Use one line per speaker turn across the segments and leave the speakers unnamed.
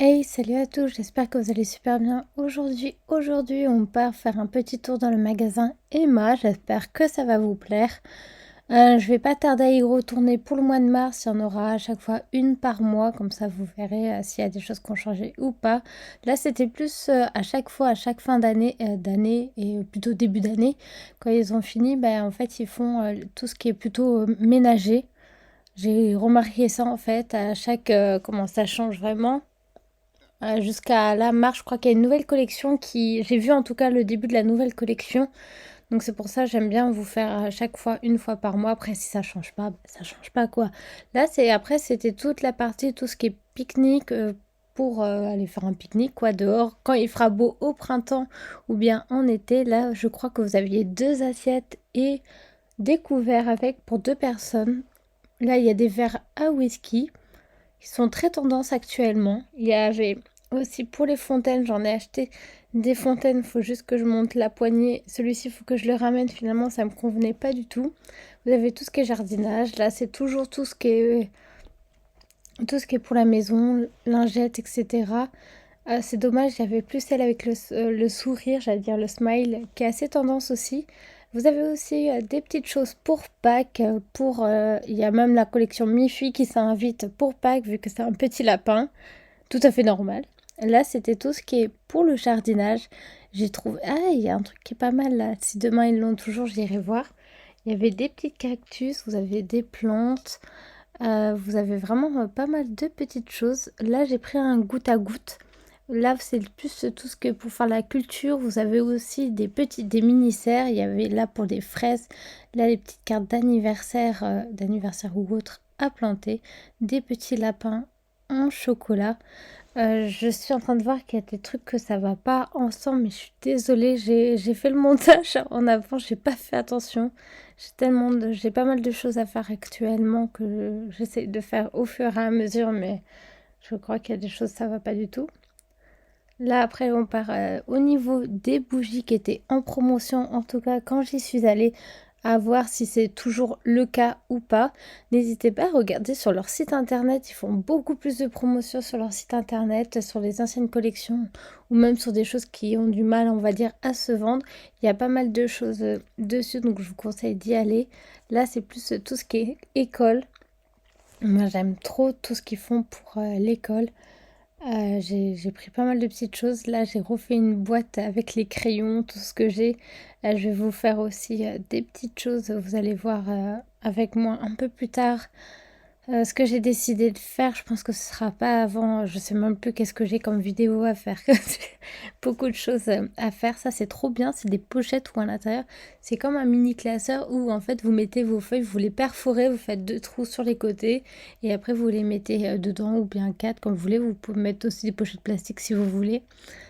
Hey, salut à tous, j'espère que vous allez super bien. Aujourd'hui, on part faire un petit tour dans le magasin Emma. J'espère que ça va vous plaire. Je vais pas tarder à y retourner pour le mois de mars. Il y en aura à chaque fois une par mois, comme ça vous verrez s'il y a des choses qui ont changé ou pas. Là, c'était plus à chaque fois, à chaque fin d'année et plutôt début d'année, quand ils ont fini, en fait, ils font tout ce qui est plutôt ménager. J'ai remarqué ça en fait à chaque comment ça change vraiment. Jusqu'à la mars, je crois qu'il y a une nouvelle collection qui j'ai vu en tout cas le début de la nouvelle collection. Donc c'est pour ça que j'aime bien vous faire à chaque fois une fois par mois. Après si ça change pas, ça change pas quoi. Là c'est après c'était toute la partie tout ce qui est pique-nique pour aller faire un pique-nique quoi dehors quand il fera beau au printemps ou bien en été. Là, je crois que vous aviez deux assiettes et des couverts avec pour deux personnes. Là, il y a des verres à whisky qui sont très tendance actuellement. Il y avait aussi pour les fontaines, j'en ai acheté des fontaines, il faut juste que je monte la poignée. Celui-ci, il faut que je le ramène, finalement, ça me convenait pas du tout. Vous avez tout ce qui est jardinage, là c'est toujours tout ce qui est pour la maison, lingettes, etc. C'est dommage, j'avais plus celle avec le sourire, j'allais dire le smile, qui est assez tendance aussi. Vous avez aussi des petites choses pour Pâques, il y a même la collection Mi-Fille qui s'invite pour Pâques, vu que c'est un petit lapin, tout à fait normal. Là, c'était tout ce qui est pour le jardinage. J'ai trouvé, ah, il y a un truc qui est pas mal là. Si demain ils l'ont toujours, j'irai voir. Il y avait des petits cactus, vous avez des plantes, vous avez vraiment pas mal de petites choses. Là, j'ai pris un goutte à goutte. Là, c'est plus tout ce que pour faire la culture. Vous avez aussi des mini-serres. Il y avait là pour des fraises, là les petites cartes d'anniversaire ou autre à planter, des petits lapins en chocolat. Je suis en train de voir qu'il y a des trucs que ça va pas ensemble, mais je suis désolée, j'ai fait le montage en avant, j'ai pas fait attention. J'ai pas mal de choses à faire actuellement que j'essaie de faire au fur et à mesure, mais je crois qu'il y a des choses ça va pas du tout. Là après on part au niveau des bougies qui étaient en promotion, en tout cas quand j'y suis allée, à voir si c'est toujours le cas ou pas. N'hésitez pas à regarder sur leur site internet, ils font beaucoup plus de promotions sur leur site internet, sur les anciennes collections ou même sur des choses qui ont du mal on va dire à se vendre. Il y a pas mal de choses dessus donc je vous conseille d'y aller. Là c'est plus tout ce qui est école. Moi j'aime trop tout ce qu'ils font pour l'école. J'ai pris pas mal de petites choses. Là, j'ai refait une boîte avec les crayons, tout ce que j'ai. Je vais vous faire aussi des petites choses. Vous allez voir avec moi un peu plus tard. Ce que j'ai décidé de faire, je pense que ce sera pas avant. Je sais même plus qu'est-ce que j'ai comme vidéo à faire. Beaucoup de choses à faire. Ça, c'est trop bien. C'est des pochettes où à l'intérieur, c'est comme un mini classeur où en fait vous mettez vos feuilles, vous les perforez, vous faites deux trous sur les côtés et après vous les mettez dedans ou bien quatre comme vous voulez. Vous pouvez mettre aussi des pochettes plastiques si vous voulez.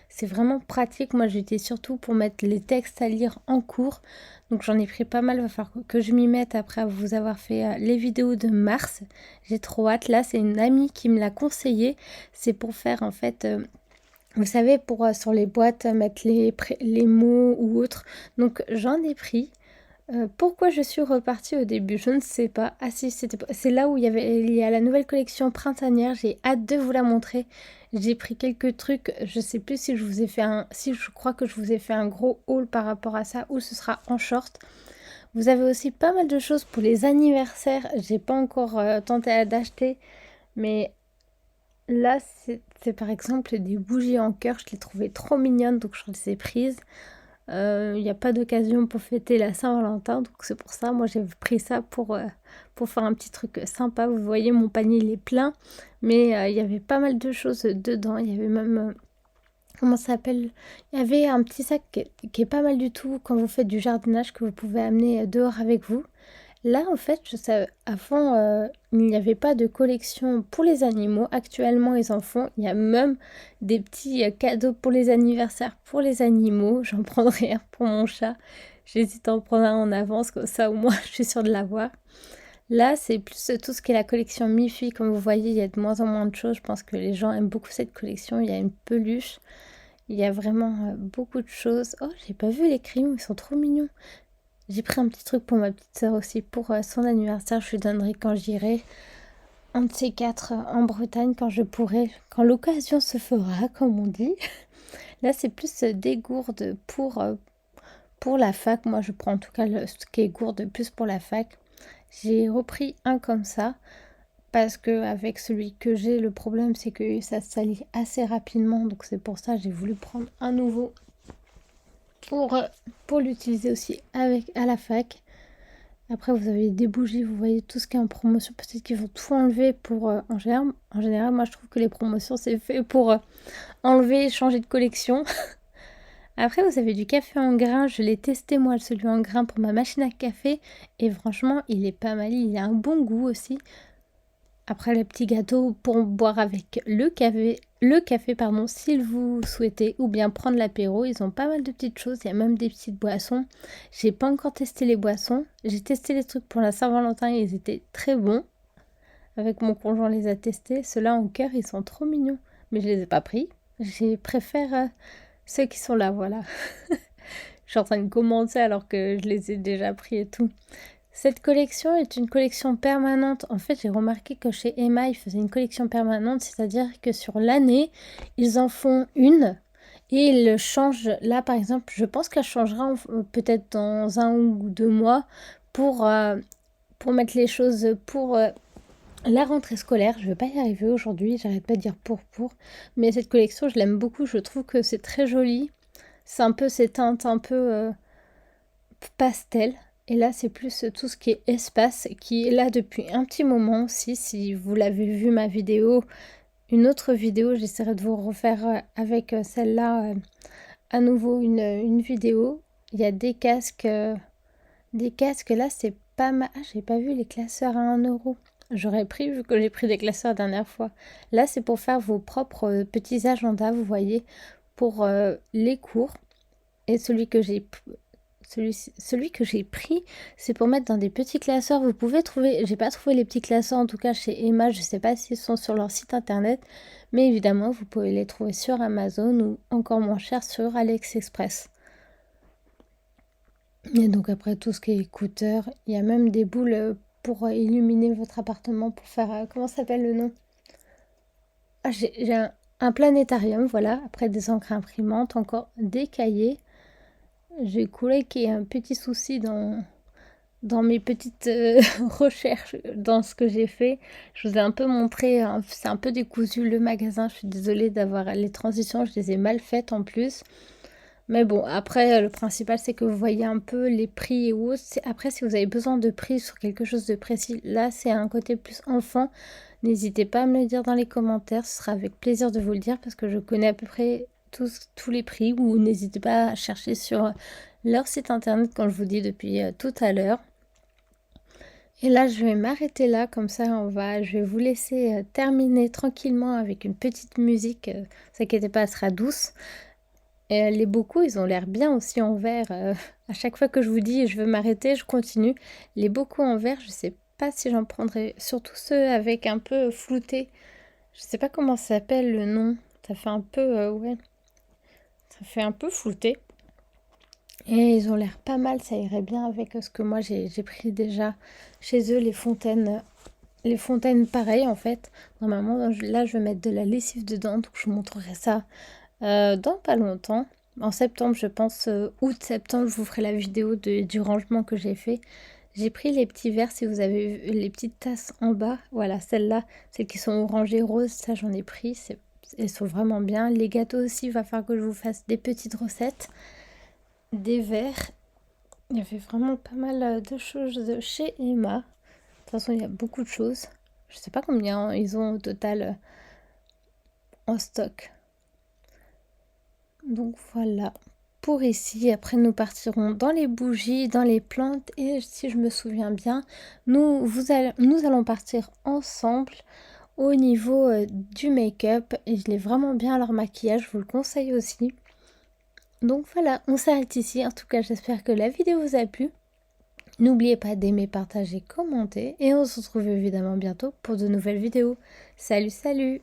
C'est vraiment pratique. Moi, j'étais surtout pour mettre les textes à lire en cours. Donc, j'en ai pris pas mal. Il va falloir que je m'y mette après vous avoir fait les vidéos de mars. J'ai trop hâte. Là, c'est une amie qui me l'a conseillé. C'est pour faire en fait. Vous savez, pour sur les boîtes, mettre les mots ou autres. Donc, j'en ai pris. Pourquoi je suis repartie au début? Je ne sais pas. Ah si, c'est là où il y a la nouvelle collection printanière. J'ai hâte de vous la montrer. J'ai pris quelques trucs. Je sais plus si je vous ai fait si je crois que je vous ai fait un gros haul par rapport à ça ou ce sera en short. Vous avez aussi pas mal de choses pour les anniversaires. J'ai pas encore tenté d'acheter, mais là c'est par exemple des bougies en cœur. Je les trouvais trop mignonnes, donc je les ai prises. Il n'y a pas d'occasion pour fêter la Saint-Valentin, donc c'est pour ça, moi j'ai pris ça pour faire un petit truc sympa. Vous voyez, mon panier il est plein, mais il y avait pas mal de choses dedans. Il y avait même, comment ça s'appelle? Il y avait un petit sac qui est pas mal du tout quand vous faites du jardinage que vous pouvez amener dehors avec vous. Là, en fait, je savais, avant, il n'y avait pas de collection pour les animaux. Actuellement, ils en font. Il y a même des petits cadeaux pour les anniversaires pour les animaux. J'en prendrai un pour mon chat. J'hésite à en prendre un en avance, comme ça au moins je suis sûre de l'avoir. Là, c'est plus tout ce qui est la collection Mi-Fille. Comme vous voyez, il y a de moins en moins de choses. Je pense que les gens aiment beaucoup cette collection. Il y a une peluche. Il y a vraiment beaucoup de choses. Oh, j'ai pas vu les crayons, ils sont trop mignons. J'ai pris un petit truc pour ma petite sœur aussi pour son anniversaire. Je lui donnerai quand j'irai. un de ces quatre en Bretagne quand je pourrai, quand l'occasion se fera, comme on dit. Là, c'est plus des gourdes pour la fac. Moi, je prends en tout cas ce qui est gourde plus pour la fac. J'ai repris un comme ça parce que avec celui que j'ai, le problème c'est que ça se salit assez rapidement. Donc c'est pour ça que j'ai voulu prendre un nouveau pour l'utiliser aussi à la fac. Après, vous avez des bougies, vous voyez tout ce qui est en promotion. Peut-être qu'ils vont tout enlever pour... en général, moi, je trouve que les promotions, c'est fait pour enlever et changer de collection. Après, vous avez du café en grains. Je l'ai testé, moi, celui en grains pour ma machine à café. Et franchement, il est pas mal. Il a un bon goût aussi. Après, les petits gâteaux pour boire avec le café pardon, s'il vous souhaitez, ou bien prendre l'apéro. Ils ont pas mal de petites choses. Il y a même des petites boissons. J'ai pas encore testé les boissons. J'ai testé les trucs pour la Saint-Valentin. Ils étaient très bons. Avec mon conjoint, on les a testés. Ceux-là en cœur, ils sont trop mignons. Mais je les ai pas pris. Je préfère ceux qui sont là, voilà. Je suis en train de commencer alors que je les ai déjà pris et tout. Cette collection est une collection permanente. En fait, j'ai remarqué que chez Emma, ils faisaient une collection permanente, c'est-à-dire que sur l'année, ils en font une et ils changent. Là, par exemple, je pense qu'elle changera peut-être dans 1 ou 2 mois pour mettre les choses pour la rentrée scolaire. Je ne vais pas y arriver aujourd'hui, j'arrête pas de dire pour. Mais cette collection, je l'aime beaucoup. Je trouve que c'est très joli. C'est un peu ces teintes un peu pastel. Et là, c'est plus tout ce qui est espace qui est là depuis un petit moment aussi. Si vous l'avez vu ma vidéo, une autre vidéo, j'essaierai de vous refaire avec celle-là à nouveau une vidéo. Il y a des casques là, c'est pas mal. Ah, j'ai pas vu les classeurs à 1 euro. J'aurais pris vu que j'ai pris des classeurs la dernière fois. Là, c'est pour faire vos propres petits agendas, vous voyez, pour les cours. Et celui que j'ai pris, c'est pour mettre dans des petits classeurs. Vous pouvez trouver, j'ai pas trouvé les petits classeurs en tout cas chez Emma, je sais pas s'ils sont sur leur site internet, mais évidemment vous pouvez les trouver sur Amazon ou encore moins cher sur AliExpress. Et donc après tout ce qui est écouteurs, il y a même des boules pour illuminer votre appartement, pour faire, comment s'appelle le nom? Ah, j'ai un planétarium, voilà, après des encres imprimantes, encore des cahiers. J'ai coulé qu'il y ait un petit souci dans mes petites recherches, dans ce que j'ai fait. Je vous ai un peu montré, hein, c'est un peu décousu le magasin. Je suis désolée d'avoir les transitions, je les ai mal faites en plus. Mais bon, après, le principal, c'est que vous voyez un peu les prix et autres. Après, si vous avez besoin de prix sur quelque chose de précis, là, c'est un côté plus enfant. N'hésitez pas à me le dire dans les commentaires. Ce sera avec plaisir de vous le dire parce que je connais à peu près tous les prix. Ou n'hésitez pas à chercher sur leur site internet, quand je vous dis depuis tout à l'heure. Et là, je vais m'arrêter là, comme ça, je vais vous laisser terminer tranquillement avec une petite musique. Ne vous inquiétez pas, elle sera douce. Et les bocaux, ils ont l'air bien aussi en verre. À chaque fois que je vous dis je veux m'arrêter, je continue. Les bocaux en verre, je sais pas si j'en prendrai. Surtout ceux avec un peu flouté. Je sais pas comment ça s'appelle le nom. Ça fait un peu, ouais, ça fait un peu flouté. Et ils ont l'air pas mal, ça irait bien avec ce que moi j'ai pris déjà chez eux, les fontaines. Les fontaines, pareil en fait. Normalement, là, je vais mettre de la lessive dedans, donc je vous montrerai ça dans pas longtemps. En septembre, je pense, août-septembre, je vous ferai la vidéo du rangement que j'ai fait. J'ai pris les petits verres, si vous avez vu, les petites tasses en bas. Voilà, celles-là, celles qui sont orangées roses, ça j'en ai pris. Elles sont vraiment bien. Les gâteaux aussi, il va falloir que je vous fasse des petites recettes. Des verres. Il y avait vraiment pas mal de choses de chez Emma. De toute façon, il y a beaucoup de choses. Je sais pas combien ils ont au total en stock. Donc voilà. Pour ici, après nous partirons dans les bougies, dans les plantes et si je me souviens bien, nous allons partir ensemble au niveau du make-up et je l'ai vraiment bien leur maquillage, je vous le conseille aussi. Donc voilà, on s'arrête ici. En tout cas, j'espère que la vidéo vous a plu. N'oubliez pas d'aimer, partager, commenter et on se retrouve évidemment bientôt pour de nouvelles vidéos. Salut, salut!